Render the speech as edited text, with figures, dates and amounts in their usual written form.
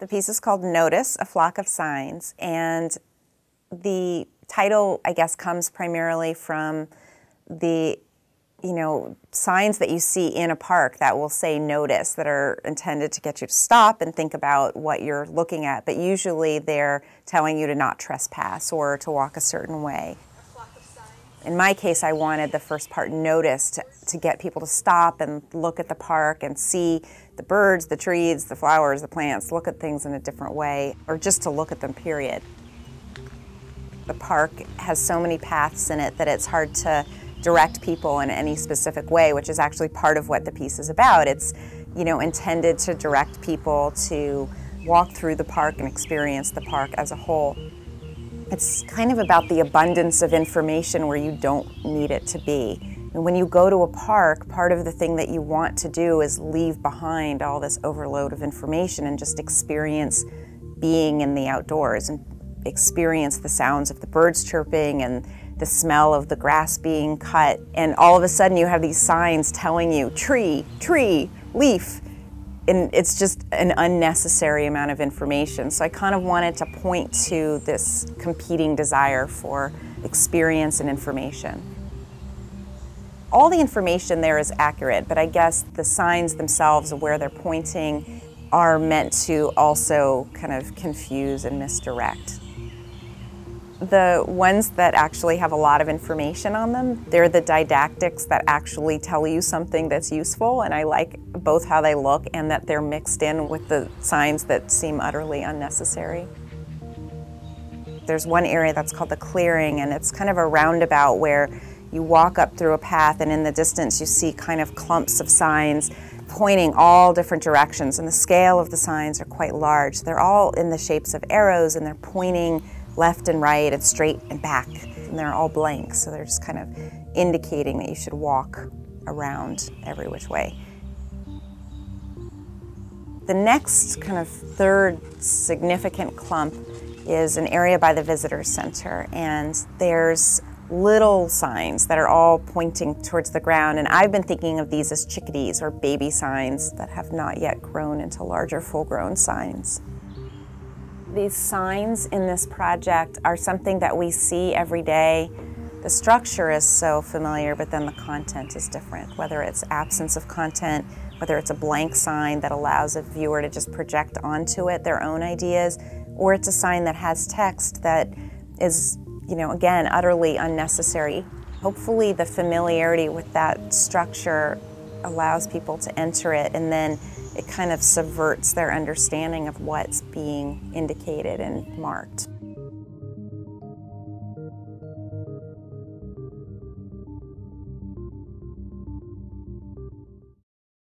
The piece is called Notice, A Flock of Signs, and the title, I guess, comes primarily from the signs that you see in a park that will say notice, that are intended to get you to stop and think about what you're looking at, but usually they're telling you to not trespass or to walk a certain way. In my case, I wanted the first part, notice, to get people to stop and look at the park and see the birds, the trees, the flowers, the plants, look at things in a different way, or just to look at them, period. The park has so many paths in it that it's hard to direct people in any specific way, which is actually part of what the piece is about. It's, intended to direct people to walk through the park and experience the park as a whole. It's kind of about the abundance of information where you don't need it to be. And when you go to a park, part of the thing that you want to do is leave behind all this overload of information and just experience being in the outdoors and experience the sounds of the birds chirping and the smell of the grass being cut. And all of a sudden you have these signs telling you tree, tree, leaf. And it's just an unnecessary amount of information. So I kind of wanted to point to this competing desire for experience and information. All the information there is accurate, but I guess the signs themselves of where they're pointing are meant to also kind of confuse and misdirect. The ones that actually have a lot of information on them, they're the didactics that actually tell you something that's useful, and I like both how they look and that they're mixed in with the signs that seem utterly unnecessary. There's one area that's called the clearing, and it's kind of a roundabout where you walk up through a path and in the distance you see kind of clumps of signs pointing all different directions, and the scale of the signs are quite large. They're all in the shapes of arrows and they're pointing left and right and straight and back, and they're all blank, so they're just kind of indicating that you should walk around every which way. The next kind of third significant clump is an area by the Visitor Center, and there's little signs that are all pointing towards the ground, and I've been thinking of these as chickadees or baby signs that have not yet grown into larger full-grown signs. These signs in this project are something that we see every day. The structure is so familiar, but then the content is different, whether it's absence of content, whether it's a blank sign that allows a viewer to just project onto it their own ideas, or it's a sign that has text that is, again, utterly unnecessary. Hopefully the familiarity with that structure allows people to enter it, and then it kind of subverts their understanding of what's being indicated and marked.